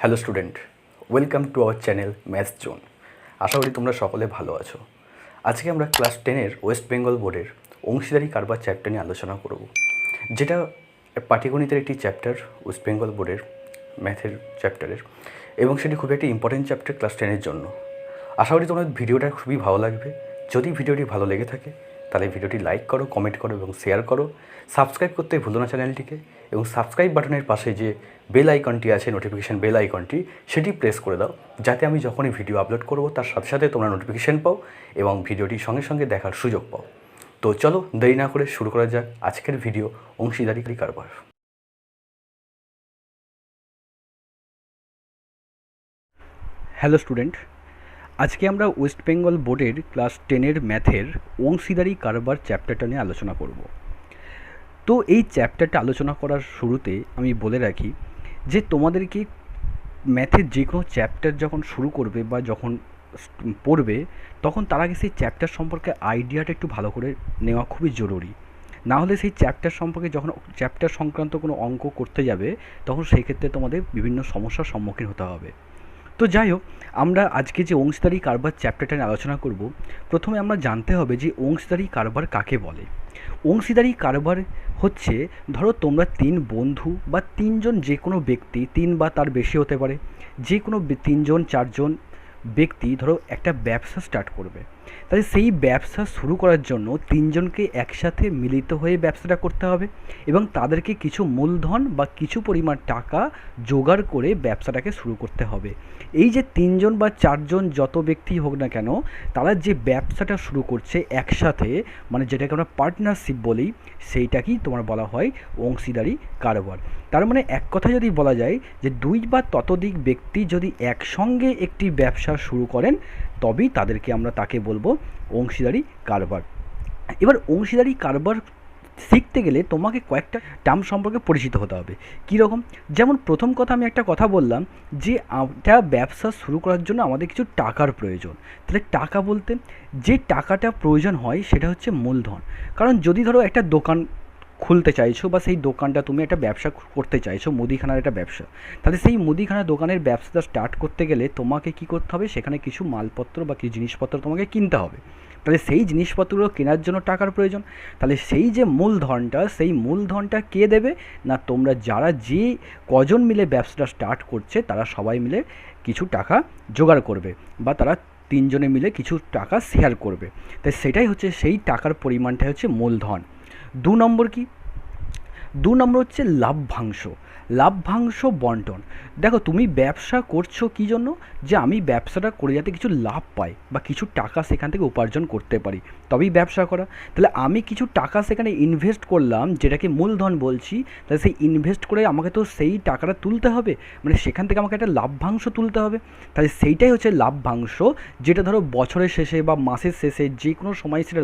Hello student, welcome to our channel maths zone. আশা করি তোমরা সকলে ভালো আছো। আজকে আমরা ক্লাস 10-এর ওয়েস্ট বেঙ্গল বোর্ডের অংশীদারি কারবার চ্যাপ্টার নিয়ে আলোচনা করব, যেটা পাটিগণিতের একটি চ্যাপ্টার ওয়েস্ট বেঙ্গল বোর্ডের ম্যাথের চ্যাপ্টারের, এবং সেটি খুবই একটি ইম্পর্টেন্ট চ্যাপ্টার ক্লাস 10-এর জন্য। আশা করি তোমাদের ভিডিওটা খুবই ভালো লাগবে। যদি ভিডিওটি ভালো লেগে থাকে তাহলে ভিডিওটি লাইক করো, কমেন্ট করো এবং শেয়ার করো। সাবস্ক্রাইব করতে ভুলো না চ্যানেলটিকে, এবং সাবস্ক্রাইব বাটনের পাশে যে বেল আইকনটি আছে, নোটিফিকেশান বেল আইকনটি, সেটি প্রেস করে দাও, যাতে আমি যখনই ভিডিও আপলোড করব তার সাথে সাথে তোমরা নোটিফিকেশান পাও এবং ভিডিওটি সঙ্গে সঙ্গে দেখার সুযোগ পাও। তো চলো দেরি না করে শুরু করা যাক আজকের ভিডিও, অংশীদারি কারবার। হ্যালো স্টুডেন্ট, আজকে আমরা ওয়েস্ট বেঙ্গল বোর্ডের ক্লাস 10-এর ম্যাথের অংশীদারি কারবার চ্যাপ্টারটা নিয়ে আলোচনা করব। তো এই চ্যাপ্টারটা আলোচনা করার শুরুতে আমি বলে রাখি যে তোমাদেরকে ম্যাথের যে কোনো চ্যাপ্টার যখন শুরু করবে বা যখন পড়বে, তখন তার আগে সেই চ্যাপ্টার সম্পর্কে আইডিয়াটা একটু ভালো করে নেওয়া খুবই জরুরি। না হলে সেই চ্যাপ্টার সম্পর্কে যখন চ্যাপ্টার সংক্রান্ত কোনো অঙ্ক করতে যাবে, তখন সেই ক্ষেত্রে তোমাদের বিভিন্ন সমস্যার সম্মুখীন হতে হবে। তো যাই হোক, আমরা আজকে যে অংশীদারি কারবার চ্যাপ্টারটা নিয়ে আলোচনা করব, প্রথমে আমরা জানতে হবে যে অংশীদারি কারবার কাকে বলে। অংশীদারি কারবার হচ্ছে, ধরো তোমরা 3 বন্ধু বা 3 জন যে কোনো ব্যক্তি, 3 বা তার বেশি হতে পারে, যে কোনো 3 জন 4 জন ব্যক্তি ধরো একটা ব্যবসা স্টার্ট করবে। তাহলে সেই ব্যবসা শুরু করার জন্য 3 জনকে একসাথে মিলিত হয়ে ব্যবসাটা করতে হবে, এবং তাদেরকে কিছু মূলধন বা কিছু পরিমাণ টাকা জোগাড় করে ব্যবসাটাকে শুরু করতে হবে। এই যে 3 জন বা 4 জন যত ব্যক্তি হোক না কেন, তারা যে ব্যবসাটা শুরু করছে একসাথে, মানে যেটাকে আমরা পার্টনারশিপ বলি, সেইটাকেই তোমার বলা হয় অংশীদারি কারবার। তার মানে এক কথা যদি বলা যায় যে 2 বা ততোধিক ব্যক্তি যদি একসঙ্গে একটি ব্যবসা শুরু করেন, তবেই তাদেরকে আমরা তাকে বলবো অংশীদারি কারবার। এবার অংশীদারি কারবার শিখতে গেলে তোমাকে কয়েকটা টার্ম সম্পর্কে পরিচিত হতে হবে। কীরকম? যেমন প্রথম কথা আমি একটা কথা বললাম যে একটা ব্যবসা শুরু করার জন্য আমাদের কিছু টাকার প্রয়োজন। তাহলে টাকা বলতে যে টাকাটা প্রয়োজন হয় সেটা হচ্ছে মূলধন। কারণ যদি ধরো একটা দোকান খুলতে চাইছো বা সেই দোকানটা তুমি একটা ব্যবসা করতে চাইছো, মুদিখানার একটা ব্যবসা, তাহলে সেই মুদিখানা দোকানের ব্যবসাটা স্টার্ট করতে গেলে তোমাকে কি করতে হবে, সেখানে কিছু মালপত্র বা কিছু জিনিসপত্র তোমাকে কিনতে হবে। তাহলে সেই জিনিসপত্রগুলো কেনার জন্য টাকার প্রয়োজন। তাহলে সেই যে মূলধনটা, সেই মূলধনটা কে দেবে না, তোমরা যারা যে কজন মিলে ব্যবসাটা স্টার্ট করছে তারা সবাই মিলে কিছু টাকা জোগাড় করবে, বা তারা 3 জনে মিলে কিছু টাকা শেয়ার করবে। তাই সেটাই হচ্ছে, সেই টাকার পরিমাণটাই হচ্ছে মূলধন। 2 নম্বর কি? 2 নম্বর হচ্ছে লাভ্যাংশ। লাভ্যাংশ বন্টন। দেখো, তুমি ব্যবসা করছো কী জন্য? যে আমি ব্যবসাটা করে যাতে কিছু লাভ পাই বা কিছু টাকা সেখান থেকে উপার্জন করতে পারি, তবেই ব্যবসা করা। তাহলে আমি কিছু টাকা সেখানে ইনভেস্ট করলাম, যেটাকে মূলধন বলছি। তাহলে সেই ইনভেস্ট করে আমাকে তো সেই টাকাটা তুলতে হবে, মানে সেখান থেকে আমাকে একটা লাভ্যাংশ তুলতে হবে। তাহলে সেইটাই হচ্ছে লাভ্যাংশ, যেটা ধরো বছরের শেষে বা মাসের শেষে যে কোনো সময় সেটা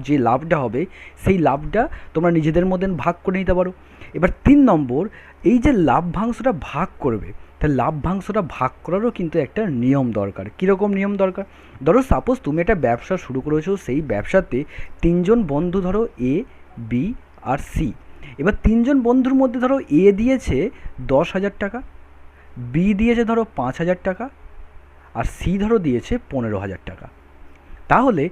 যে লাভটা হবে, সেই লাভটা তোমরা নিজেদের মধ্যে ভাগ করে নিতে পারো। এবার 3 নম্বর, এই যে লাভ্যাংশটা ভাগ করবে, তাহলে লাভ্যাংশটা ভাগ করারও কিন্তু একটা নিয়ম দরকার। কীরকম নিয়ম দরকার? ধরো সাপোজ তুমি একটা ব্যবসা শুরু করেছো, সেই ব্যবসাতে 3 জন বন্ধু, ধরো এ, বি আর সি। এবার 3 জন বন্ধুর মধ্যে ধরো এ দিয়েছে 10,000 টাকা, বি দিয়েছে ধরো 5,000 টাকা, আর সি ধরো দিয়েছে 15,000 টাকা। তাহলে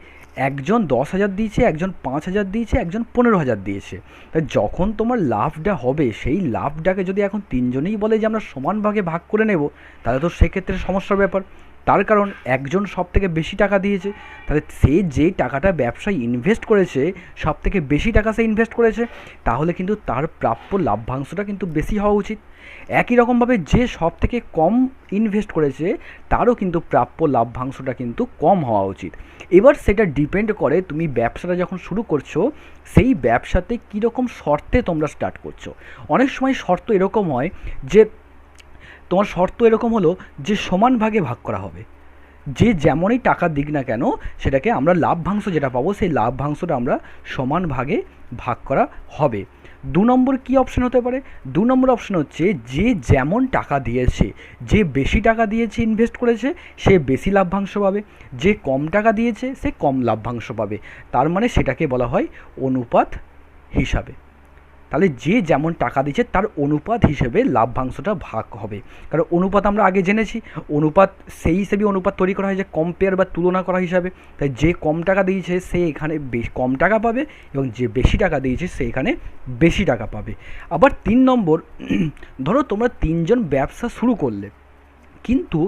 একজন 10,000 দিয়েছে, একজন 5,000 দিয়েছে, একজন 15,000 দিয়েছে। তাই যখন তোমার লাভটা হবে, সেই লাভটাকে যদি এখন 3 জনেই বলে যে আমরা সমান ভাগে ভাগ করে নেব, তাহলে তো সেক্ষেত্রে সমস্যার ব্যাপার। তার কারণ একজন সব থেকে বেশি টাকা দিয়েছে, তাহলে সে যে টাকাটা ব্যবসায় ইনভেস্ট করেছে, সব থেকে বেশি টাকা সে ইনভেস্ট করেছে, তাহলে কিন্তু তার প্রাপ্য লাভ্যাংশটা কিন্তু বেশি হওয়া উচিত। একই রকমভাবে যে সব থেকে কম ইনভেস্ট করেছে, তারও কিন্তু প্রাপ্য লাভ্যাংশটা কিন্তু কম হওয়া উচিত। এবার সেটা ডিপেন্ড করে তুমি ব্যবসাটা যখন শুরু করছো, সেই ব্যবসাতে কীরকম শর্তে তোমরা স্টার্ট করছো। অনেক সময় শর্ত এরকম হয় যে, তোমার শর্ত এরকম হলো যে সমান ভাগে ভাগ করা হবে, যে যেমনই টাকা দিক না কেন, সেটাকে আমরা লাভ্যাংশ যেটা পাবো, সেই লাভ্যাংশটা আমরা সমান ভাগে ভাগ করা হবে। 2 নম্বর কী অপশন হতে পারে? 2 নম্বর অপশন হচ্ছে, যে যেমন টাকা দিয়েছে, যে বেশি টাকা দিয়েছে, ইনভেস্ট করেছে, সে বেশি লাভ্যাংশ পাবে, যে কম টাকা দিয়েছে সে কম লাভ্যাংশ পাবে। তার মানে সেটাকে বলা হয় অনুপাত হিসাবে। তাহলে যে যেমন টাকা দিচ্ছে তার অনুপাত হিসেবে লাভ্যাংশটা ভাগ হবে। কারণ অনুপাত আমরা আগে জেনেছি, অনুপাত সেই হিসেবে অনুপাত তৈরি করা হয় যে কম্পেয়ার বা তুলনা করা হিসাবে। তাই যে কম টাকা দিয়েছে সে এখানে কম টাকা পাবে এবং যে বেশি টাকা দিয়েছে সে এখানে বেশি টাকা পাবে। আবার 3 নম্বর, ধরো তোমরা 3 জন ব্যবসা শুরু করলে, কিন্তু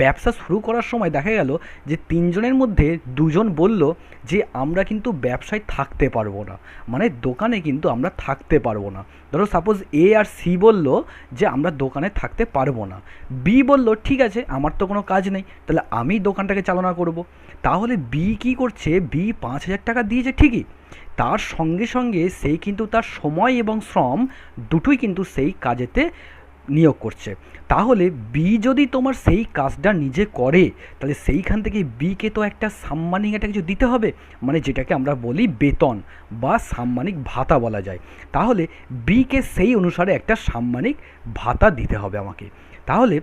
ব্যবসা শুরু করার সময় দেখা গেল যে 3 জনের মধ্যে 2 জন বলল যে আমরা কিন্তু ব্যবসায় থাকতে পারবো না, মানে দোকানে কিন্তু আমরা থাকতে পারবো না। ধরো সাপোজ এ আর সি বলল যে আমরা দোকানে থাকতে পারবো না, বি বলল ঠিক আছে আমার তো কোনো কাজ নেই, তাহলে আমি দোকানটাকে চালনা করব। তাহলে বি কী করছে, বি 5,000 টাকা দিয়েছে ঠিকই, তার সঙ্গে সঙ্গে সেই কিন্তু তার সময় এবং শ্রম দুটোই কিন্তু সেই কাজেতে নিয়োগ করছে। তাহলে বি যদি তোমার সেই কাজটা নিজে করে তাহলে সেইখান থেকে বিকে তো একটা সাম্মানিক একটা কিছু দিতে হবে, মানে যেটাকে আমরা বলি বেতন বা সাম্মানিক ভাতা বলা যায়। তাহলে বিকে সেই অনুসারে একটা সাম্মানিক ভাতা দিতে হবে আমাকে। তাহলে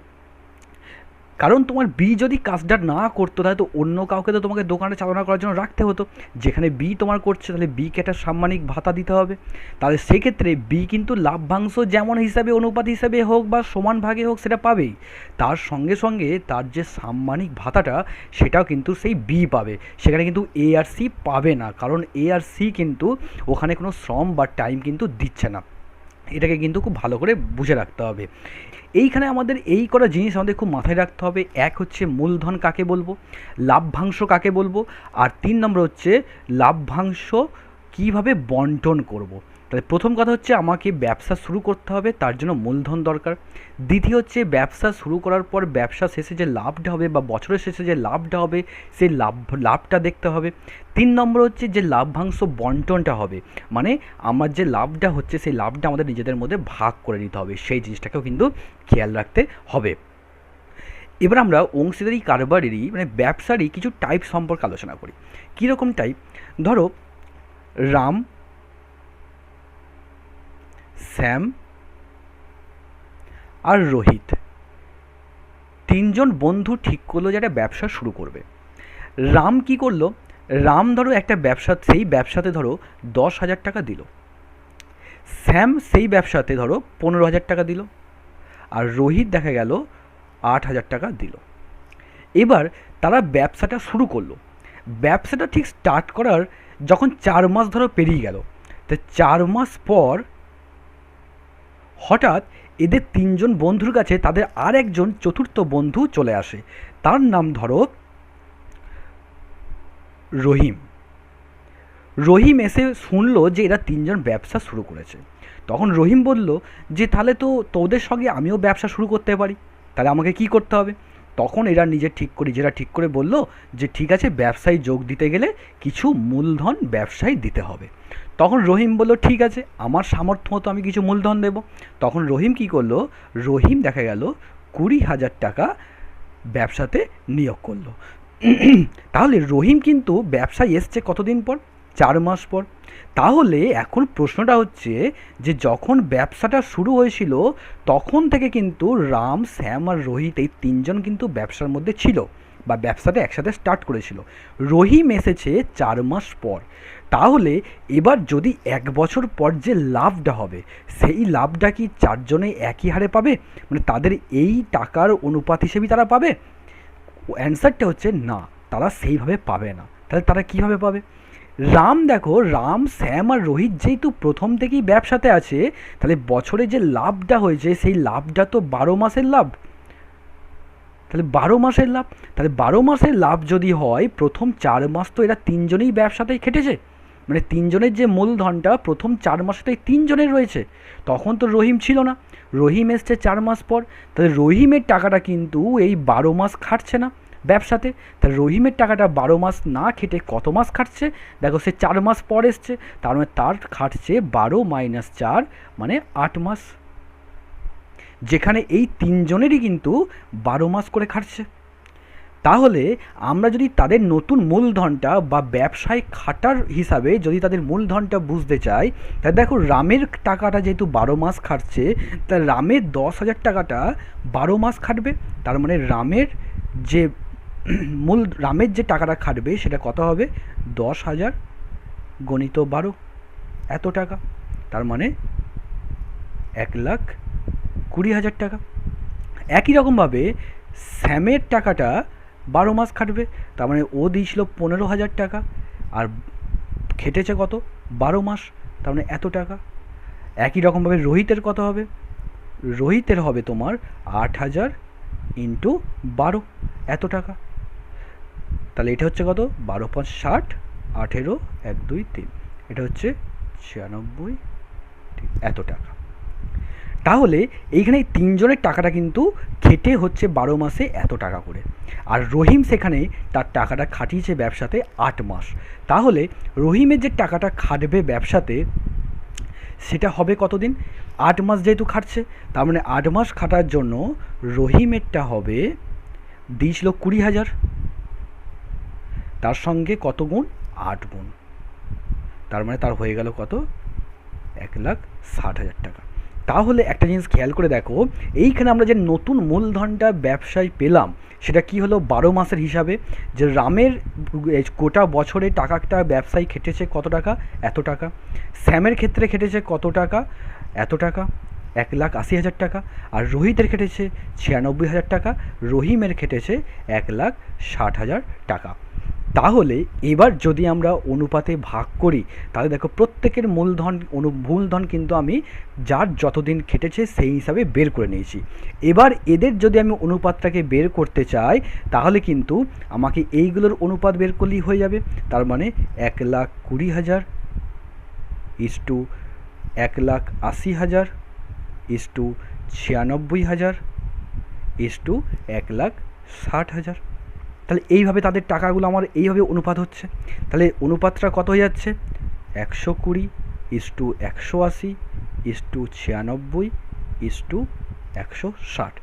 কারণ তোমার বি যদি কাজটা না করতো তাহলে তো অন্য কাউকে তো তোমাকে দোকানে চালনা করার জন্য রাখতে হতো, যেখানে বি তোমার করছে তাহলে বিকে একটা সাম্মানিক ভাতা দিতে হবে। তাহলে সেক্ষেত্রে বি কিন্তু লাভ্যাংশ যেমন হিসাবে অনুপাত হিসাবে হোক বা সমান ভাগে হোক সেটা পাবেই, তার সঙ্গে সঙ্গে তার যে সাম্মানিক ভাতাটা সেটাও কিন্তু সেই বি পাবে। সেখানে কিন্তু এ আর সি পাবে না, কারণ এ আর সি কিন্তু ওখানে কোনো শ্রম বা টাইম কিন্তু দিচ্ছে না। এটাকে কিন্তু খুব ভালো করে বুঝে রাখতে হবে। এইখানে আমাদের এই কটা জিনিস আমাদের খুব মাথায় রাখতে হবে। এক হচ্ছে মূলধন কাকে বলবো, লাভ্যাংশ কাকে বলবো, আর 3 নম্বর হচ্ছে লাভ্যাংশ কীভাবে বন্টন করব। তাহলে প্রথম কথা হচ্ছে আমাকে ব্যবসা শুরু করতে হবে, তার জন্য মূলধন দরকার। দ্বিতীয় হচ্ছে ব্যবসা শুরু করার পর ব্যবসা শেষে যে লাভটা হবে বা বছরের শেষে যে লাভটা হবে সেই লাভটা দেখতে হবে। 3 নম্বর হচ্ছে যে লাভ্যাংশ বন্টনটা হবে, মানে আমার যে লাভটা হচ্ছে সেই লাভটা আমাদের নিজেদের মধ্যে ভাগ করে নিতে হবে, সেই জিনিসটাকেও কিন্তু খেয়াল রাখতে হবে। এবার আমরা অংশীদারি কারবারেরই মানে ব্যবসারই কিছু টাইপ সম্পর্কে আলোচনা করি। কীরকম টাইপ, ধরো রাম, শ্যাম আর রোহিত 3 জন বন্ধু ঠিক করলো যে একটা ব্যবসা শুরু করবে। রাম কি করলো, রাম ধরো একটা ব্যবসা, সেই ব্যবসাতে ধরো 10,000 টাকা দিল। শ্যাম সেই ব্যবসাতে ধরো 15,000 টাকা দিল, আর রোহিত দেখা গেল 8,000 টাকা দিল। এবার তারা ব্যবসাটা শুরু করলো। ব্যবসাটা ঠিক স্টার্ট করার যখন 4 মাস ধরো পেরিয়ে গেল, তো 4 মাস পর হঠাৎ এদের 3 জন বন্ধুর কাছে তাদের আর একজন চতুর্থ বন্ধু চলে আসে, তার নাম ধরো রহিম। রহিম এসে শুনলো যে এরা 3 জন ব্যবসা শুরু করেছে। তখন রহিম বলল যে তাহলে তো তোদের সঙ্গে আমিও ব্যবসা শুরু করতে পারি, তাহলে আমাকে কি করতে হবে। তখন এরা নিজেরা ঠিক করে বলল যে ঠিক আছে, ব্যবসায় যোগ দিতে গেলে কিছু মূলধন ব্যবসায় দিতে হবে। তখন রহিম বলল ঠিক আছে, আমার সামর্থ্য মতো আমি কিছু মূলধন দেব। তখন রহিম কি করলো, রহিম দেখা গেল 20,000 টাকা ব্যবসাতে নিয়োগ করলো। তাহলে রহিম কিন্তু ব্যবসায় এসছে কতদিন পর, 4 মাস পর। তাহলে এখন প্রশ্নটা হচ্ছে যে যখন ব্যবসাটা শুরু হয়েছিল তখন থেকে কিন্তু রাম, শ্যাম আর রোহিত এই 3 জন কিন্তু ব্যবসার মধ্যে ছিল বা ব্যবসাটা একসাথে স্টার্ট করেছিল। রহিম এসেছে 4 মাস পর। তাহলে এবার যদি 1 বছর পর যে লাভটা হবে সেই লাভটা কি 4 জনে একই হারে পাবে, মানে তাদের এই টাকার অনুপাত হিসেবেই তারা পাবে? অ্যান্সারটা হচ্ছে না, তারা সেইভাবে পাবে না। তাহলে তারা কীভাবে পাবে? রাম দেখো, রাম, শ্যাম আর রোহিত যেহেতু প্রথম থেকেই ব্যবসাতে আছে, তাহলে বছরে যে লাভটা হয়েছে সেই লাভটা তো 12 মাসের লাভ। তাহলে 12 মাসের লাভ, তাহলে 12 মাসের লাভ যদি হয়, প্রথম 4 মাস তো এরা 3 জনেই ব্যবসাতেই খেটেছে, মানে 3 জনের যে মূলধনটা প্রথম 4 মাসে তো এই 3 জনের রয়েছে। তখন তো রহিম ছিল না, রহিম এসছে 4 মাস পর। তাহলে রহিমের টাকাটা কিন্তু এই 12 মাস খাটছে না ব্যবসাতে। তাহলে রহিমের টাকাটা 12 মাস না খেটে কত মাস খাটছে, দেখো সে 4 মাস পর এসছে, তার মানে তার খাটছে 12 - 4 মানে 8 মাস, যেখানে এই 3 জনেরই কিন্তু 12 মাস করে খাটছে। তাহলে আমরা যদি তাদের নতুন মূলধনটা বা ব্যবসায় খাটার হিসাবে যদি তাদের মূলধনটা বুঝতে চাই, তাহলে দেখো রামের টাকাটা যেহেতু 12 মাস খাটছে, তা রামের 10,000 টাকাটা 12 মাস খাটবে। তার মানে রামের যে রামের যে টাকাটা খাটবে সেটা কত হবে, 10,000 × 12 এত টাকা। তার মানে 1,20,000 টাকা। একই রকমভাবে শ্যামের টাকাটা 12 মাস খাটবে, তার মানে ও দিয়েছিল 15,000 টাকা আর খেটেছে কত 12 মাস, তার মানে এত টাকা। একই রকমভাবে রোহিতের কত হবে, রোহিতের হবে তোমার 8,000 ইন্টু 12, এত টাকা। তাহলে এটা হচ্ছে কত 12 5 60, 18 1 2 3, এটা হচ্ছে 96, এত টাকা। তাহলে এইখানে তিনজনের টাকাটা কিন্তু খেটে হচ্ছে 12 মাসে এত টাকা করে, আর রহিম সেখানে তার টাকাটা খাটিয়েছে ব্যবসাতে 8 মাস। তাহলে রহিমের যে টাকাটা খাটবে ব্যবসাতে সেটা হবে কতদিন, 8 মাস যেহেতু খাটছে, তার মানে 8 মাস খাটার জন্য রহিমেরটা হবে দিয়েছিল 20,000, তার সঙ্গে কত গুণ 8 গুণ, তার মানে তার হয়ে গেল কত 1,60,000 টাকা। তাহলে একটা জিনিস খেয়াল করে দেখো, এইখানে আমরা যে নতুন মূলধনটা ব্যবসায় পেলাম সেটা কি হলো 12 মাসের হিসাবে, যে রামের গোটা বছরে টাকাটা ব্যবসায় খেটেছে কত টাকা, এত টাকা। শ্যামের ক্ষেত্রে খেটেছে কত টাকা, এত টাকা, 1,80,000 টাকা। আর রোহিতের খেটেছে 96,000 টাকা, রহিমের খেটেছে 1,60,000 টাকা। তাহলে এবার যদি আমরা অনুপাতে ভাগ করি তাহলে দেখো প্রত্যেকের মূলধন কিন্তু আমি যার যতদিন খেটেছে সেই হিসাবে বের করে নিয়েছি। এবার এদের যদি আমি অনুপাতটাকে বের করতে চাই তাহলে কিন্তু আমাকে এইগুলোর অনুপাত বের করলেই হয়ে যাবে। তার মানে 1,20,000 ইস্টু 1,80,000 ইস্টু 96,000 ইস্টু 1,60,000। তাহলে এইভাবে তাদের টাকাগুলো আমার এইভাবে অনুপাত হচ্ছে। তাহলে অনুপাতটা কত হয়ে যাচ্ছে 120 ইস্টু 180 ইস্টু 96 ইস্টু 160।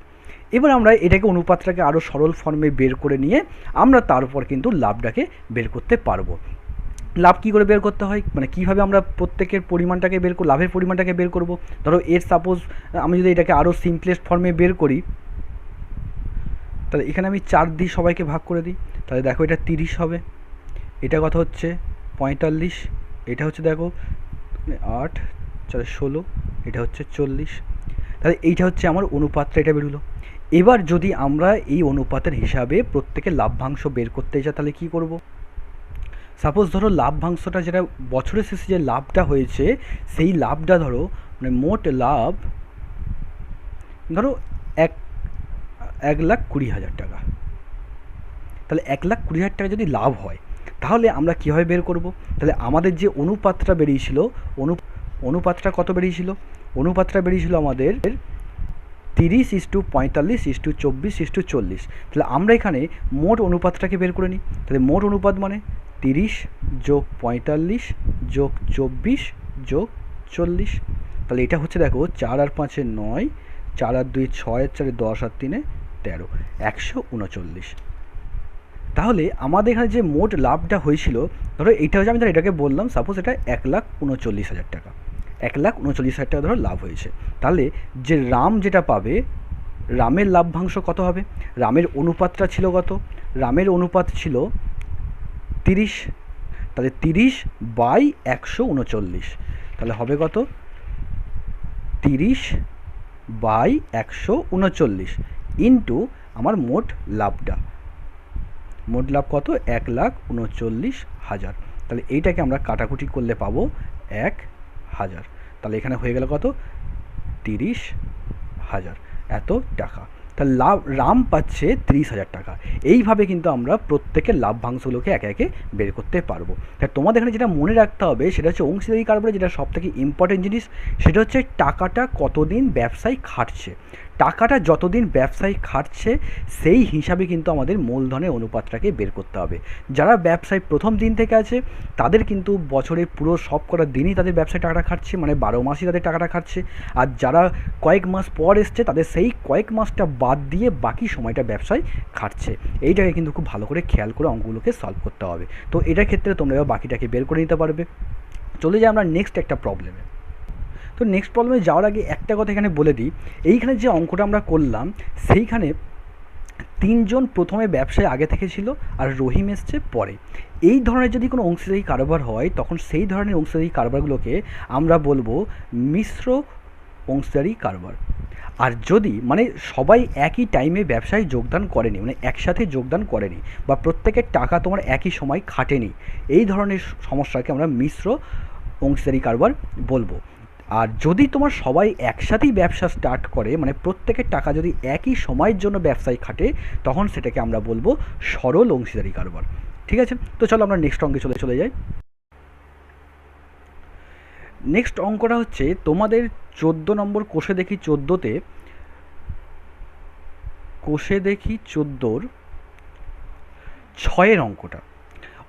এবার আমরা এটাকে অনুপাতটাকে আরও সরল ফর্মে বের করে নিয়ে আমরা তারপর কিন্তু লাভটাকে বের করতে পারবো। লাভ কী করে বের করতে হয়, মানে কীভাবে আমরা প্রত্যেকের পরিমাণটাকে লাভের পরিমাণটাকে বের করব। ধরো এর সাপোজ আমি যদি এটাকে আরও সিম্পলেস্ট ফর্মে বের করি তাহলে এখানে আমি 4 দিই, সবাইকে ভাগ করে দিই, তাহলে দেখো এটা 30 হবে, এটা কত হচ্ছে 45, এটা হচ্ছে দেখো 8 4 16, এটা হচ্ছে 40। তাহলে এইটা হচ্ছে আমার অনুপাতটা, এটা বেরোলো। এবার যদি আমরা এই অনুপাতের হিসাবে প্রত্যেকের লাভ্যাংশ বের করতে চাই তাহলে কী করব। সাপোজ ধরো লাভ্যাংশটা যেটা বছরের শেষে যে লাভটা হয়েছে সেই লাভটা ধরো মানে মোট লাভ ধরো 1,20,000 টাকা। তাহলে 1,20,000 টাকা যদি লাভ হয় তাহলে আমরা কীভাবে বের করব। তাহলে আমাদের যে অনুপাতটা বেরিয়েছিল অনুপাতটা কত বেরিয়েছিল, অনুপাতটা বেরিয়েছিল আমাদের 30 ইস্টু 45 ইস্টু 24 ইস্টু 40। তাহলে আমরা এখানে মোট অনুপাতটাকে বের করে নিই। তাহলে মোট অনুপাত মানে 30 যোগ 45 যোগ 24 যোগ 40। তাহলে এটা হচ্ছে দেখো 4 আর 5 9, 4 আর 2 6, 4 10 আর 3 13, 139। তাহলে আমাদের এখানে যে মোট লাভটা হয়েছিল ধরো এইটা হচ্ছে, আমি ধরো এটাকে বললাম সাপোজ এটা 1,39,000 টাকা, 1,39,000 টাকা ধরো লাভ হয়েছে। তাহলে যে রাম যেটা পাবে, রামের লাভ্যাংশ কত হবে, রামের অনুপাতটা ছিল কত, রামের অনুপাত ছিল 30, তাহলে 30/139, তাহলে হবে কত 30/139 ইন্টু আমার মোট লাভটা, মোট লাভ কত 1,39,000। তাহলে এইটাকে আমরা কাটাকুটি করলে পাবো 1,000। তাহলে এখানে হয়ে গেল কত 30,000 এত টাকা। তাহলে রাম পাচ্ছে 30,000 টাকা। এইভাবে কিন্তু আমরা প্রত্যেকের লাভ্যাংশগুলোকে একে একে বের করতে পারবো। তাই তোমাদের এখানে যেটা মনে রাখতে হবে সেটা হচ্ছে অংশীদারি কারবারে যেটা সবথেকে ইম্পর্টেন্ট জিনিস সেটা হচ্ছে টাকাটা কতদিন ব্যবসায় খাটছে। টাকাটা যতদিন ব্যবসায় খাটছে সেই হিসাবে কিন্তু আমাদের মূলধনের অনুপাতটাকে বের করতে হবে। যারা ব্যবসায় প্রথম দিন থেকে আছে তাদের কিন্তু বছরের পুরো সব কটা দিনই তাদের ব্যবসায় টাকাটা খাটছে, মানে 12 মাসই তাদের টাকাটা খাটছে। আর যারা কয়েক মাস পর এসছে তাদের সেই কয়েক মাসটা বাদ দিয়ে বাকি সময়টা ব্যবসায় খাটছে। এইটাকে কিন্তু খুব ভালো করে খেয়াল করে অঙ্কগুলোকে সলভ করতে হবে। তো এটার ক্ষেত্রে তোমরা এবার বাকিটাকে বের করে নিতে পারবে। চলে যাই আমরা নেক্সট একটা প্রবলেমে। তো নেক্সট প্রবলেমে যাওয়ার আগে একটা কথা এখানে বলে দিই, এইখানে যে অঙ্কটা আমরা করলাম সেইখানে 3 জন প্রথমে ব্যবসায় আগে থেকে ছিল আর রহিম এসছে পরে। এই ধরনের যদি কোনো অংশীদারি কারবার হয় তখন সেই ধরনের অংশীদারি কারবারগুলোকে আমরা বলবো মিশ্র অংশীদারি কারবার। আর যদি মানে সবাই একই টাইমে ব্যবসায় যোগদান করেনি, মানে একসাথে যোগদান করেনি, বা প্রত্যেকের টাকা তোমার একই সময় খাটেনি, এই ধরনের সমস্যাকে আমরা মিশ্র অংশীদারি কারবার বলবো। আর যদি তোমার সবাই একসাথেই ব্যবসা স্টার্ট করে, মানে প্রত্যেকের টাকা যদি একই সময়ের জন্য ব্যবসায় খাটে, তখন সেটাকে আমরা বলবো সরল অংশীদারি কারবার। ঠিক আছে, তো চলো আমরা নেক্সট অঙ্কে চলে যাই। নেক্সট অঙ্কটা হচ্ছে তোমাদের 14 নম্বর কোষে দেখি 14-তে, কোষে দেখি 14-র 6-এর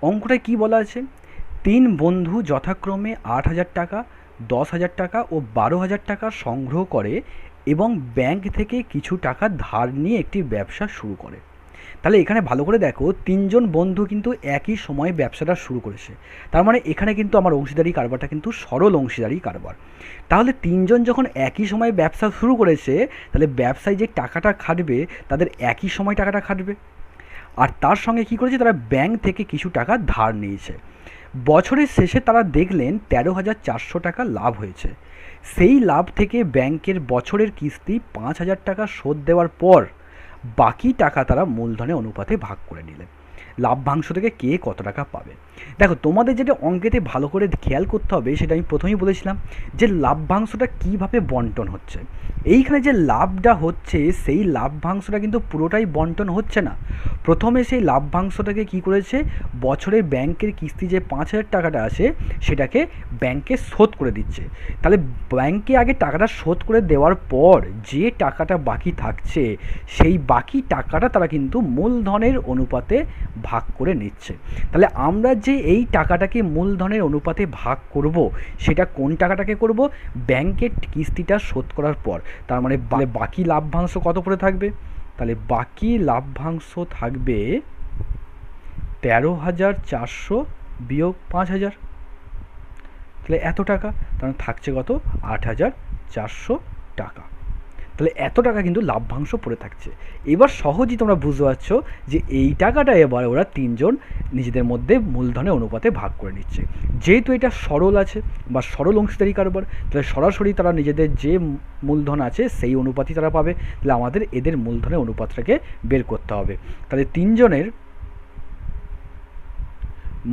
অঙ্কটায় কি বলা আছে? 3 বন্ধু যথাক্রমে 8,000 টাকা, 10,000 টাকা ও 12,000 টাকা সংগ্রহ করে এবং ব্যাংক থেকে কিছু টাকা ধার নিয়ে একটি ব্যবসা শুরু করে। তাহলে এখানে ভালো করে দেখো, 3জন বন্ধু কিন্তু একই সময়ে ব্যবসাটা শুরু করেছে। তার মানে এখানে কিন্তু আমার অংশীদারি কারবারটা কিন্তু সরল অংশীদারি কারবার। তাহলে 3জন যখন একই সময়ে ব্যবসা শুরু করেছে, তাহলে ব্যবসায় যে টাকাটা খাটবে তাদের একই সময় টাকাটা খাটবে। আর তার সঙ্গে কী করেছে, তারা ব্যাংক থেকে কিছু টাকা ধার নিয়েছে। বছরের শেষে তারা দেখলেন 13,400 টাকা লাভ হয়েছে। সেই লাভ থেকে ব্যাংকের বছরের কিস্তি 5,000 টাকা শোধ দেওয়ার পর বাকি টাকা তারা মূলধনে অনুপাতে ভাগ করে নিলেন। লাভ্যাংশ থেকে কে কত টাকা পাবে? দেখো, তোমাদের যেটা অঙ্কেতে ভালো করে খেয়াল করতে হবে, সেটা আমি প্রথমেই বলেছিলাম যে লাভ্যাংশটা কীভাবে বন্টন হচ্ছে। এইখানে যে লাভটা হচ্ছে, সেই লাভ্যাংশটা কিন্তু পুরোটাই বন্টন হচ্ছে না। প্রথমে সেই লাভ্যাংশটাকে কি করেছে, বছরের ব্যাংকের কিস্তি যে 5,000 টাকাটা আছে সেটাকে ব্যাংকে শোধ করে দিচ্ছে। তাহলে ব্যাংকে আগে টাকাটা শোধ করে দেওয়ার পর যে টাকাটা বাকি থাকছে, সেই বাকি টাকাটা তারা কিন্তু মূলধনের অনুপাতে ভাগ করে নিচ্ছে। তাহলে আমরা যে এই টাকাটাকে মূলধনের অনুপাতে ভাগ করব, সেটা কোন টাকাটাকে করব? ব্যাংকের কিস্তিটা শোধ করার পর। তার মানে বাকি লাভ্যাংশ কত করে থাকবে? তাহলে বাকি লাভ্যাংশ থাকবে 13,400 বিয়োগ 5,000, তাহলে এত টাকা। তাহলে থাকছে কত? 8,400 টাকা। তাহলে এত টাকা কিন্তু লাভ্যাংশ পড়ে থাকছে। এবার সহজেই তোমরা বুঝতে পারছো যে এই টাকাটা এবার ওরা 3জন নিজেদের মধ্যে মূলধনের অনুপাতে ভাগ করে নিচ্ছে। যেহেতু এটা সরল আছে বা সরল অংশীদারি কারবার, তাহলে সরাসরি তারা নিজেদের যে মূলধন আছে সেই অনুপাতই তারা পাবে। তাহলে আমাদের এদের মূলধনের অনুপাতটাকে বের করতে হবে। তাহলে 3জনের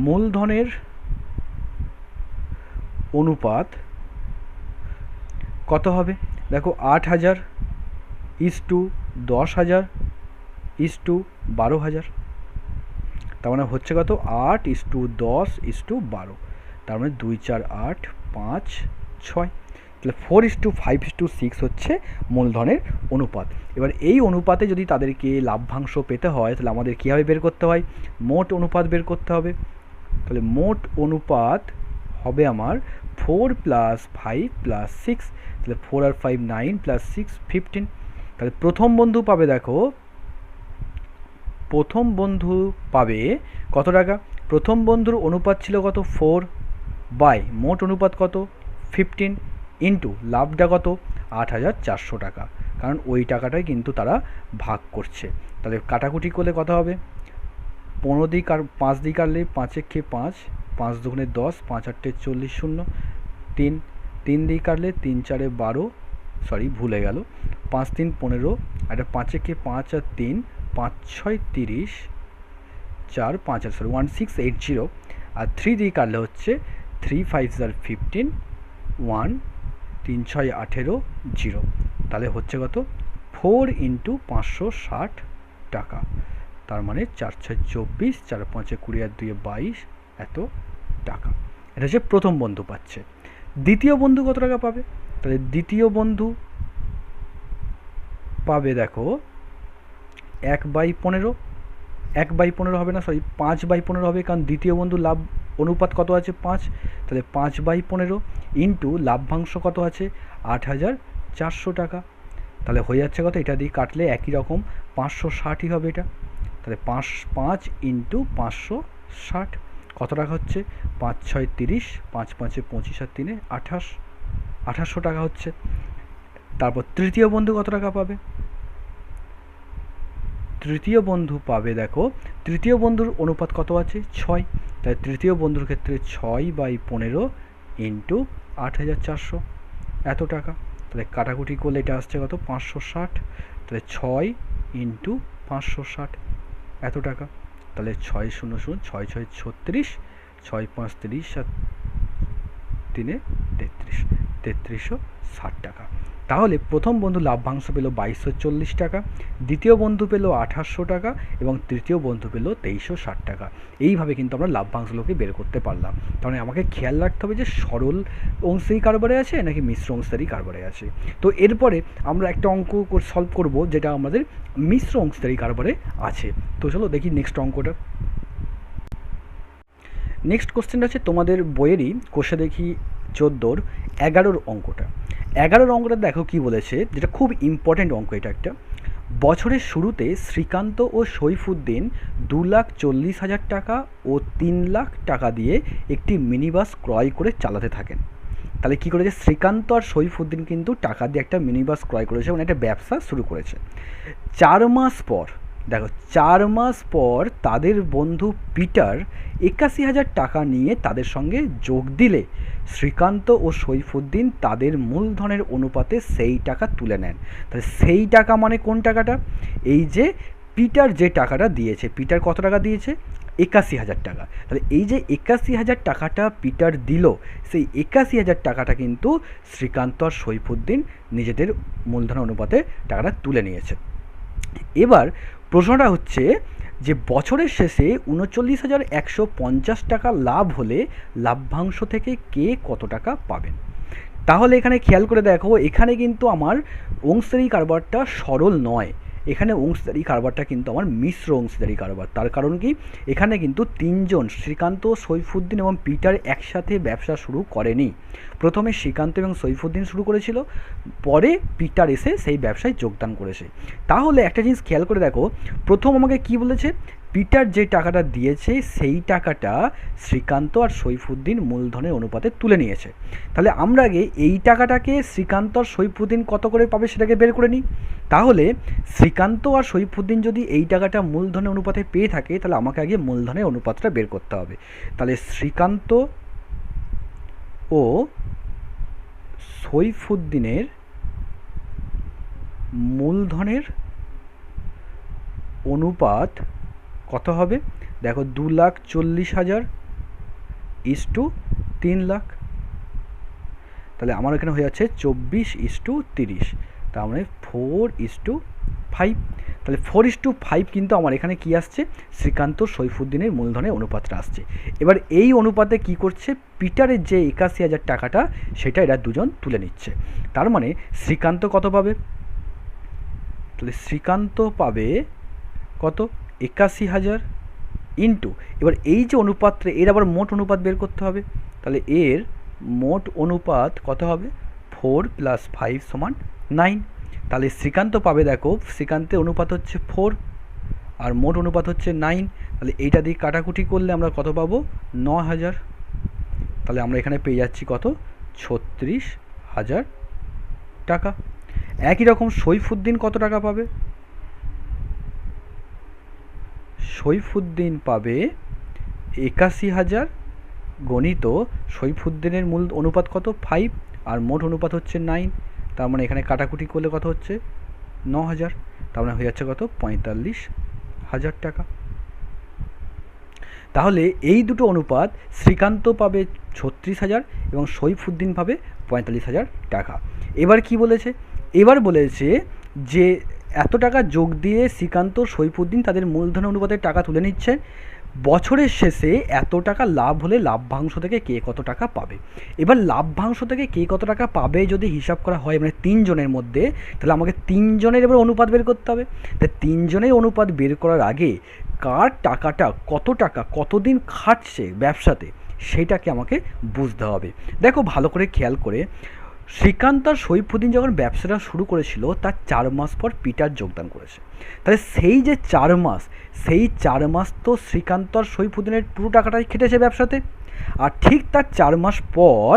মূলধনের অনুপাত কত হবে? দেখো, 8,000 ইস টু 10,000 ইস টু 12,000। তার মানে হচ্ছে কত? 8:10:12। তার মানে 2 4 8 5 6। তাহলে 4:5:6 হচ্ছে মূলধনের অনুপাত। এবার এই অনুপাতে যদি তাদেরকে লাভ্যাংশ পেতে হয়, তাহলে আমাদের কীভাবে বের করতে হয়? মোট অনুপাত বের করতে হবে। তাহলে মোট অনুপাত হবে আমার 4 + 5 + 6। তাহলে 4 আর 5 9 + 6 15। তাহলে প্রথম বন্ধু পাবে, দেখো প্রথম বন্ধু পাবে কত টাকা? প্রথম বন্ধুর অনুপাত ছিল কত? 4 বাই মোট অনুপাত কত? 15 ইন্টু লাভটা কত? 8,400 টাকা। কারণ ওই টাকাটাই কিন্তু তারা ভাগ করছে। তাহলে কাটাকুটি করলে কত হবে? 15 দিক আর 5 দিক কাটলে 5 একে 5, 5 দুগুণে 10, 5 8 40 0, 3 দিক কাটলে 3 4 12, সরি ভুলে গেল, 5 3 15, আর 5 একে 5 আর 3, 5 6 30, 4 5 আর 1680, আর 3 দিয়ে কাটলে হচ্ছে 3 5 আর 15, 1 3 6 18 0। তাহলে হচ্ছে কত? 4 × 560 টাকা। তার মানে 4 6 24, 4 5 20 আর 2 22, এত টাকা। এটা হচ্ছে প্রথম বন্ধু পাচ্ছে। দ্বিতীয় বন্ধু কত টাকা পাবে? তাহলে দ্বিতীয় বন্ধু পাবে, দেখো 1/15, 1/15 হবে না, সরি 5/15 হবে, কারণ দ্বিতীয় বন্ধু লাভ অনুপাত কত আছে? 5। তাহলে 5/15 ইন্টু লাভ্যাংশ কত আছে? 8,400 টাকা। তাহলে হয়ে যাচ্ছে কত? এটা দিয়ে কাটলে একই রকম 560ই হবে এটা। তাহলে 5 × 560 কত টাকা হচ্ছে? 5 6 30, 5 5 25 আর 3 28, 2800 টাকা হচ্ছে। তারপর তৃতীয় বন্ধু কত টাকা পাবে? তৃতীয় বন্ধু পাবে, দেখো তৃতীয় বন্ধুর অনুপাত কত আছে? 6। তাই তৃতীয় বন্ধুর ক্ষেত্রে 6/15 ইন্টু 8,400, এত টাকা। তাহলে কাটাকুটি করলে এটা আসছে কত 560, তাহলে 6 ইন্টু 560 এত টাকা। তাহলে 6 শূন্য শূন্য 6 6 36, 6 5 30 আর 3 33, 3360 টাকা। তাহলে প্রথম বন্ধু লভ্যাংশ পেল 2240 টাকা, দ্বিতীয় বন্ধু পেল 2800 টাকা এবং তৃতীয় বন্ধু পেল 2360 টাকা। এইভাবে কিন্তু আমরা লভ্যাংশগুলোকে বের করতে পারলাম। তাহলে আমাকে খেয়াল রাখতে হবে যে সরল অংশী কারবারে আছে নাকি মিশ্র অংশী কারবারে আছে। তো এরপরে আমরা একটা অঙ্ক সলভ করব যেটা আমাদের মিশ্র অংশী কারবারে আছে। তো চলো দেখি নেক্সট অঙ্কটা। নেক্সট কোশ্চেনটা হচ্ছে তোমাদের বইয়েরই কোষে দেখি 14 11 অঙ্কটা। 11 অঙ্কটা দেখো কি বলেছে, যেটা খুব ইম্পর্টেন্ট অঙ্ক। এটা একটা বছরের শুরুতে শ্রীকান্ত ও সৈফুদ্দিন 2,40,000 টাকা ও 3 লাখ টাকা দিয়ে একটি মিনি বাস ক্রয় করে চালাতে থাকেন। তাহলে কী করেছে, শ্রীকান্ত আর সৈফুদ্দিন কিন্তু টাকা দিয়ে একটা মিনি বাস ক্রয় করেছে, মানে একটা ব্যবসা শুরু করেছে। 4 মাস পর দেখো 4 মাস পর তাদের বন্ধু পিটার 81,000 টাকা নিয়ে তাদের সঙ্গে যোগ দিলে শ্রীকান্ত ও সৈফুদ্দিন তাদের মূলধনের অনুপাতে সেই টাকা তুলে নেন। তাহলে সেই টাকা মানে কোন টাকাটা, এই যে পিটার যে টাকাটা দিয়েছে, পিটার কত টাকা দিয়েছে 81,000 টাকা। তাহলে এই যে 81,000 টাকাটা পিটার দিল, সেই 81,000 টাকাটা কিন্তু শ্রীকান্ত আর সৈফুদ্দিন নিজেদের মূলধন অনুপাতে টাকাটা তুলে নিয়েছে। এবার প্রশ্নটা হচ্ছে যে বছরের শেষে 39,150 টাকা লাভ হলে লাভ্যাংশ থেকে কে কত টাকা পাবেন। তাহলে এখানে খেয়াল করে দেখো, এখানে কিন্তু আমার অংশীদারি কারবারটা সরল নয়, এখানে অংশীদারি কারবারটা কিন্তু আমার মিশ্র অংশীদারি কারবার। তার কারণ কি, এখানে কিন্তু তিনজন শ্রীকান্ত, সৈফুদ্দিন এবং পিটার একসাথে ব্যবসা শুরু করেনি। প্রথমে শ্রীকান্ত এবং সৈফুদ্দিন শুরু করেছিল, পরে পিটার এসে সেই ব্যবসায় যোগদান করেছে। তাহলে একটা জিনিস খেয়াল করে দেখো, প্রথম আমাকে কি বলেছে, পিটার যে টাকাটা দিয়েছে সেই টাকাটা শ্রীকান্ত আর সৈফুদ্দিন মূলধনের অনুপাতে তুলে নিয়েছে। তাহলে আমরা আগে এই টাকাটাকে শ্রীকান্ত আর সৈফুদ্দিন কত করে পাবে সেটাকে বের করে নিই। তাহলে শ্রীকান্ত আর সৈফুদ্দিন যদি এই টাকাটা মূলধনের অনুপাতে পেয়ে থাকে, তাহলে আমাকে আগে মূলধনের অনুপাতটা বের করতে হবে। তাহলে শ্রীকান্ত ও সৈফুদ্দিনের মূলধনের অনুপাত কত হবে, দেখো 2,40,000 ইস্টু 3 লাখ। তাহলে আমার এখানে হয়ে যাচ্ছে 24:30, তার মানে 4:5। তাহলে 4:5 কিন্তু আমার এখানে কি আসছে, শ্রীকান্ত সৈফুদ্দিনের মূলধনের অনুপাতটা আসছে। এবার এই অনুপাতে কি করছে, পিটারের যে 81,000 টাকাটা সেটা এরা দুজন তুলে নিচ্ছে। তার মানে শ্রীকান্ত কত পাবে, তাহলে শ্রীকান্ত পাবে কত 81,000 ইন্টু, এবার এই যে অনুপাতটা এর আবার মোট অনুপাত বের করতে হবে। তাহলে এর মোট অনুপাত কত হবে, 4 + 5 = 9। তাহলে শ্রীকান্ত পাবে, দেখো শ্রীকান্তের অনুপাত হচ্ছে 4 আর মোট অনুপাত হচ্ছে 9। তাহলে এইটা দিয়ে কাটাকুটি করলে আমরা কত পাবো, 9,000। তাহলে আমরা এখানে পেয়ে যাচ্ছি কত, 36,000 টাকা। একই রকম সৈফুদ্দিন কত টাকা পাবে, সৈফুদ্দিন পাবে 81,000 গণিত সৈফুদ্দিনের মূল অনুপাত কত 5 আর মোট অনুপাত হচ্ছে 9। তার মানে এখানে কাটাকুটি করলে কত হচ্ছে 9,000, তার মানে হয়ে যাচ্ছে কত 45,000 টাকা। তাহলে এই দুটো অনুপাত শ্রীকান্ত পাবে 36,000 এবং সৈফুদ্দিন পাবে 45,000 টাকা। এবার কি বলেছে, এবার বলেছে যে এত টাকা যোগ দিয়ে শ্রীকান্ত সৈফুদ্দিন তাদের মূলধন অনুপাতে টাকা তুলে নিচ্ছে, বছরের শেষে এত টাকা লাভ হলে লাভ্যাংশ থেকে কে কত টাকা পাবে। এবার লাভ্যাংশ থেকে কে কত টাকা পাবে যদি হিসাব করা হয় মানে তিনজনের মধ্যে, তাহলে আমাকে তিনজনের এবার অনুপাত বের করতে হবে। তাই তিনজনের অনুপাত বের করার আগে কার টাকাটা কত টাকা কতদিন খাটছে ব্যবসাতে সেইটাকে আমাকে বুঝতে হবে। দেখো ভালো করে খেয়াল করে, শ্রীকান্ত আর সৈফুদ্দিন যখন ব্যবসাটা শুরু করেছিল তার 4 মাস পর পিটার যোগদান করেছে। তাহলে সেই যে 4 মাস, সেই 4 মাস তো শ্রীকান্ত আর সৈফুদ্দিনের পুরো টাকাটাই খেটেছে ব্যবসাতে। আর ঠিক তার 4 মাস পর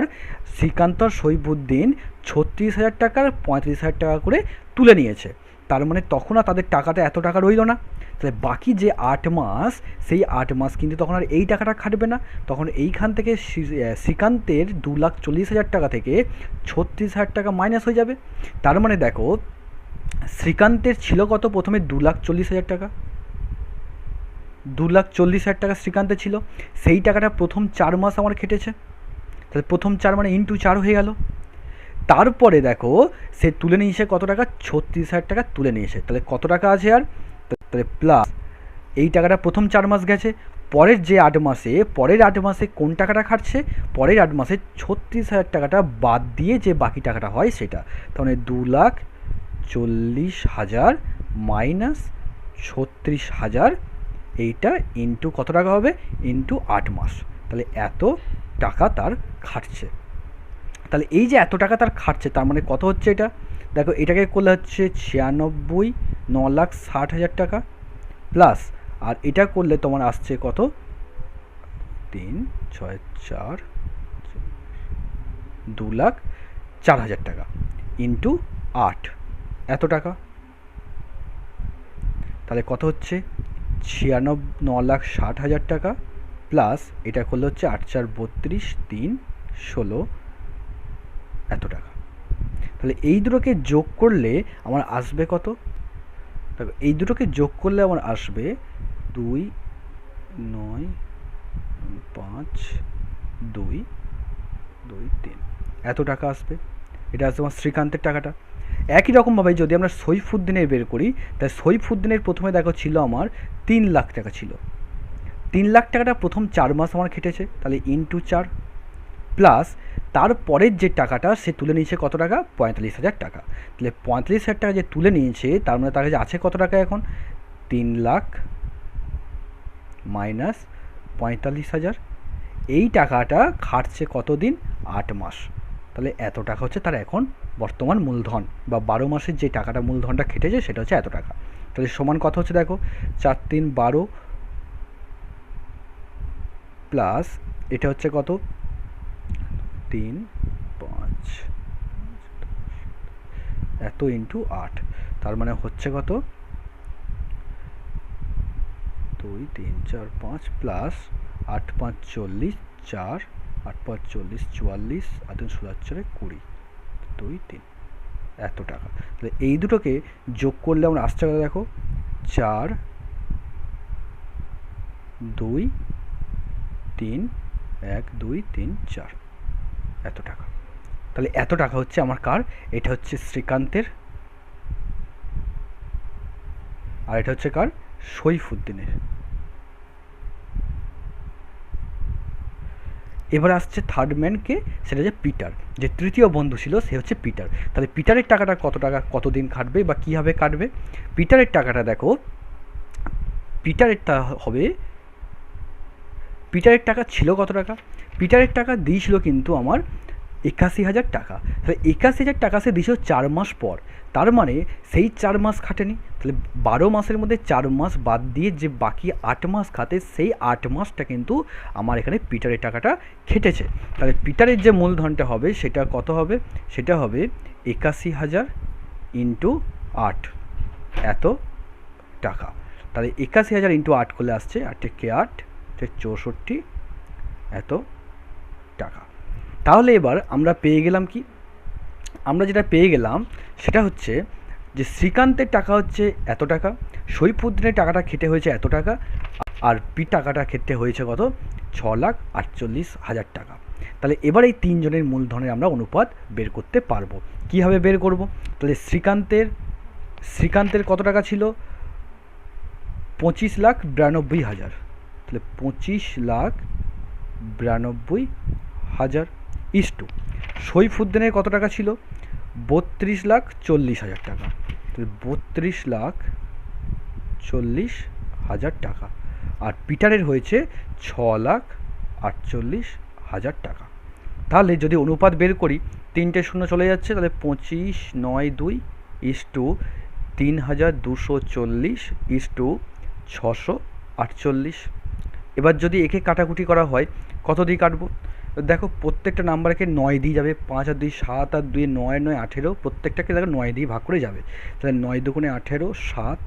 শ্রীকান্ত আর সৈফুদ্দিন 36,000 টাকার 35,000 টাকা করে তুলে নিয়েছে। তার মানে তখন আর তাদের টাকাটা এত টাকা রইল না। তাহলে বাকি যে 8 মাস, সেই 8 মাস কিন্তু তখন আর এই টাকাটা খাটবে না। তখন এইখান থেকে শ্রীকান্তের 2,40,000 টাকা থেকে 36,000 টাকা মাইনাস হয়ে যাবে। তার মানে দেখো, শ্রীকান্তের ছিল কত প্রথমে? 2,40,000 টাকা, 2,40,000 টাকা শ্রীকান্তের ছিল। সেই টাকাটা প্রথম 4 মাস আমার খেটেছে, তাহলে প্রথম 4 মানে ইন্টু 4 হয়ে গেল। তারপরে দেখো সে তুলে নিয়েছে কত টাকা? 36,000 টাকা তুলে নিয়েছে। তাহলে কত টাকা আছে আর? তাহলে প্লাস এই টাকাটা প্রথম 4 মাস গেছে, পরের যে 8 মাসে, পরের 8 মাসে কোন টাকাটা খাটছে? পরের 8 মাসে 36,000 টাকাটা বাদ দিয়ে যে বাকি টাকাটা হয় সেটা। তাহলে 2,40,000 মাইনাস 36,000, এইটা ইন্টু কত টাকা হবে? ইন্টু 8 মাস। তাহলে এত টাকা তার খাটছে। তাহলে এই যে এত টাকা তার খাটছে, তার মানে কত হচ্ছে এটা? দেখো এটাকে করলে হচ্ছে 96, 9,60,000 টাকা প্লাস, আর এটা করলে তোমার আসছে কত? 3, 6, 4, 2,04,000 টাকা ইন্টু 8, এত টাকা। তাহলে কত হচ্ছে? 9,60,000 টাকা প্লাস এটা করলে হচ্ছে 8, 4, 32, 3, 16, এত টাকা। তাহলে এই দুটোকে যোগ করলে আমার আসবে কত? দেখো এই দুটোকে যোগ করলে আমার আসবে 2, 9, 5, 2, 2, 3, এত টাকা আসবে। এটা আসবে আমার শ্রীকান্তের টাকাটা। একই রকমভাবে যদি আমরা সৈফুদ্দিনের বের করি, তাহলে সৈফুদ্দিনের প্রথমে দেখো ছিল আমার 3 লাখ টাকা ছিল। 3 লাখ টাকাটা প্রথম 4 মাস আমার খেটেছে, তাহলে ইন্টু 4 প্লাস তারপরের যে টাকাটা সে তুলে নিয়েছে কত টাকা? 45,000 টাকা। তাহলে 45,000 টাকা যে তুলে নিয়েছে, তার মানে তার কাছে আছে কত টাকা এখন? 3 লাখ মাইনাস 45,000। এই টাকাটা খাটছে কতদিন? 8 মাস। তাহলে এত টাকা হচ্ছে তার এখন বর্তমান মূলধন, বা 12 মাসের যে টাকাটা মূলধনটা খেটেছে সেটা হচ্ছে এত টাকা। তাহলে সমান কত হচ্ছে? দেখো 4, 3, 12 প্লাস এটা হচ্ছে কত? 3, 5, এত ইন্টু 8, তার মানে হচ্ছে কত? 2, 3, 4, 5 প্লাস 8, 5, 40, 4, 8, 5, 40, 44, 8, 16, 20, 2, 3, এত টাকা। তাহলে এই দুটোকে যোগ করলে আমরা আসছে কথা দেখো, 4, 2, 3, 1, 2, 3, 4, এত টাকা। তাহলে এত টাকা হচ্ছে আমার কার? এটা হচ্ছে শ্রীকান্তের, আর এটা হচ্ছে কার? সৈফুদ্দিনের। এবার আসছে থার্ড ম্যানকে, সেটা হচ্ছে পিটার। যে তৃতীয় বন্ধু ছিল সে হচ্ছে পিটার। তাহলে পিটারের টাকাটা কত টাকা কতদিন কাটবে বা কীভাবে কাটবে? পিটারের টাকাটা দেখো, পিটারেরটা হবে, পিটারের টাকা ছিল কত টাকা? পিটারের টাকা দিয়েছিল কিন্তু আমার 81,000 টাকা। তাহলে 81,000 টাকা সে দিয়েছিল 4 মাস পর। তার মানে সেই 4 মাস খাটেনি। তাহলে 12 মাসের মধ্যে 4 মাস বাদ দিয়ে যে বাকি 8 মাস খাতে, সেই 8 মাসটা কিন্তু আমার এখানে পিটারের টাকাটা খেটেছে। তাহলে পিটারের যে মূলধনটা হবে সেটা কত হবে? সেটা হবে 81,000 ইন্টু 8, এত টাকা। তাহলে 81,000 ইন্টু 8 করলে আসছে 8 কে 8, 64, এত টাকা। তাহলে এবার আমরা পেয়ে গেলাম কি? আমরা যেটা পেয়ে গেলাম সেটা হচ্ছে যে শ্রীকান্তের টাকা হচ্ছে এত টাকা, সৈফুদ্দিনের টাকাটা খেটে হয়েছে এত টাকা, আর টাকাটা খেটে হয়েছে কত? 6,48,000 টাকা। তাহলে এবার এই তিনজনের মূলধনের আমরা অনুপাত বের করতে পারবো। কীভাবে বের করব? তাহলে শ্রীকান্তের কত টাকা ছিল? 25,92,000। তাহলে 25,92,000 ইস্টু সৈফুদ্দিনের কত টাকা ছিল? 32,40,000 টাকা। তাহলে 32,40,000 টাকা। আর পিটারের হয়েছে 6,48,000 টাকা। তাহলে যদি অনুপাত বের করি, 3টে শূন্য চলে যাচ্ছে, তাহলে 25,92 ইস্টু 3,240 ইস্টু 648। এবার যদি একে কাটাকুটি করা হয়, কত দিয়ে কাটবো? দেখো প্রত্যেকটা নাম্বারকে 9 দিয়ে যাবে, 5 আর 2 7, আর 2 9, 9 18, প্রত্যেকটাকে দেখো 9 দিয়ে ভাগ করে যাবে। তাহলে 9 দুগুণে 18, 7,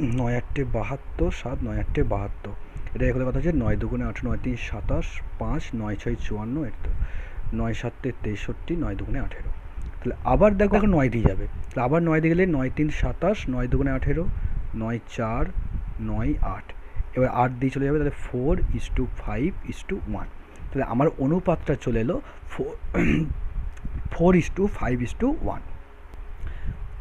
9×8 = 72, 7 9×8 = 72, এটা এখানে কথা হচ্ছে 9 2 8 9 3 27, 5 9 6 54, 9 7 63, 9 2 18। তাহলে আবার দেখো এখন 9 দিয়ে যাবে, তাহলে আবার 9 দিয়ে গেলে 9 3 27, 9 2 18, 9 4 9 8, এবার 8 দিয়ে চলে যাবে, তাহলে 4:5:1। তাহলে আমার অনুপাতটা চলে এলো 4:5:1।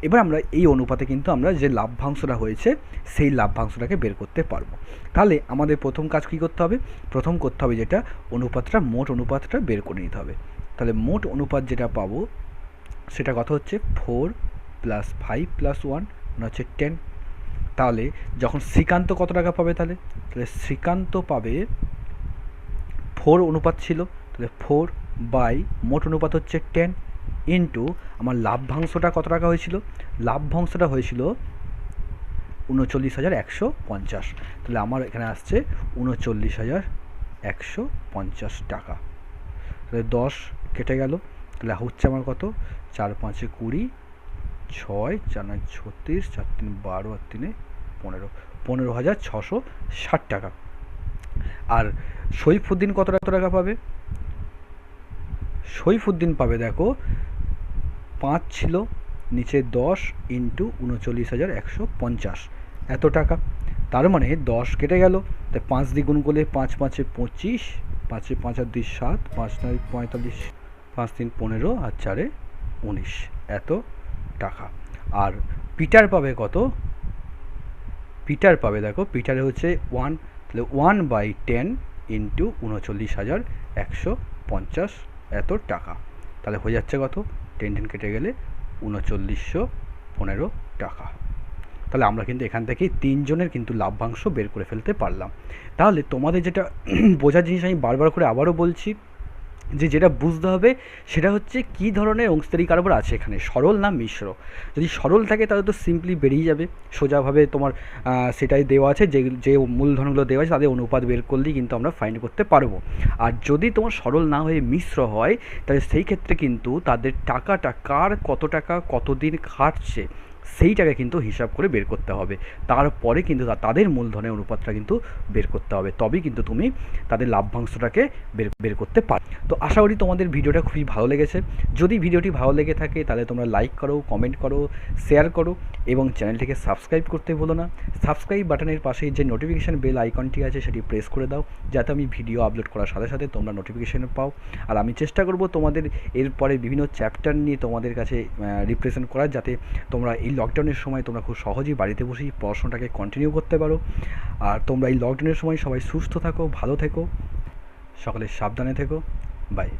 এবার আমরা এই অনুপাতে কিন্তু আমরা যে লাভ্যাংশটা হয়েছে সেই লাভ্যাংশটাকে বের করতে পারবো। তাহলে আমাদের প্রথম কাজ কী করতে হবে? প্রথম করতে হবে যেটা মোট অনুপাতটা বের করে নিতে হবে। তাহলে মোট অনুপাত যেটা পাবো সেটা কত হচ্ছে 4 + 5 + 1 মানে হচ্ছে 10। তাহলে যখন শ্রীকান্ত কত টাকা পাবে? তাহলে শ্রীকান্ত পাবে 4 অনুপাত ছিল, তাহলে 4 বাই মোট অনুপাত হচ্ছে 10 ইন্টু আমার লাভ্যাংশটা কত টাকা হয়েছিল? লাভ্যাংশটা হয়েছিল 39,150। তাহলে আমার এখানে আসছে 39,150 টাকা। তাহলে 10 কেটে গেল, তাহলে হচ্ছে আমার কত? 4 5 20, 6 4 9 36, 4 3 12 আর 3 15, 15,660 টাকা। আর সৈফুদ্দিন কত টাকা পাবে? সৈফুদ্দিন পাবে দেখো 5 ছিল, নিচে 10 ইন্টু 39,150 এত টাকা। তার মানে 10 কেটে গেল, তাই 5 দিয়ে গুণ করলে 5 5 25, 5 5 আর 2 7, 5 9 45, 5 3 15 আর 4 19 এত টাকা। আর পিটার পাবে কত? পিটার পাবে দেখো, পিটারে হচ্ছে 1, তাহলে 1/10 ইন্টু 39,150 এত টাকা। তাহলে হয়ে যাচ্ছে কত? 10 কেটে গেলে 3915 টাকা। তাহলে আমরা কিন্তু এখান থেকেই 3 জনের কিন্তু লাভ্যাংশ বের করে ফেলতে পারলাম। তাহলে তোমাদের যেটা বোঝার জিনিস আমি বারবার করে আবারও বলছি, যেটা বুঝতে হবে সেটা হচ্ছে কী ধরনের অংশীদারি কারবার আছে এখানে, সরল না মিশ্র। যদি সরল থাকে তাহলে তো সিম্পলি বেরিয়ে যাবে, সোজাভাবে তোমার সেটাই দেওয়া আছে, যে মূলধনগুলো দেওয়া আছে তাদের অনুপাত বের করলেই কিন্তু আমরা ফাইন্ড করতে পারবো। আর যদি তোমার সরল না হয়ে মিশ্র হয় তাহলে সেই ক্ষেত্রে কিন্তু তাদের টাকাটা কার কত টাকা কতদিন খাটছে সেইটাকে কিন্তু হিসাব করে বের করতে হবে। তারপরে কিন্তু তাদের মূলধনের অনুপাতটা কিন্তু বের করতে হবে, তবেই কিন্তু তুমি তাদের লাভ্যাংশটাকে বের করতে পারো। তো আশা করি তোমাদের ভিডিওটা খুবই ভালো লেগেছে। যদি ভিডিওটি ভালো লেগে থাকে তাহলে তোমরা লাইক করো, কমেন্ট করো, শেয়ার করো এবং চ্যানেলটিকে সাবস্ক্রাইব করতে ভুলো না। সাবস্ক্রাইব বাটনের পাশেই যে নোটিফিকেশান বেল আইকনটি আছে সেটি প্রেস করে দাও, যাতে আমি ভিডিও আপলোড করার সাথে সাথে তোমরা নোটিফিকেশান পাও। আর আমি চেষ্টা করব তোমাদের এরপরে বিভিন্ন চ্যাপ্টার নিয়ে তোমাদের কাছে রিপ্রেজেন্ট করার, যাতে তোমরা এই লকডাউনের সময় তোমরা খুব সহজেই বাড়িতে বসেই পড়াশোনাটাকে কন্টিনিউ করতে পারো। আর তোমরা এই লকডাউনের সময় সবাই সুস্থ থাকো, ভালো থেকো, সকলে সাবধানে থেকো। বাই।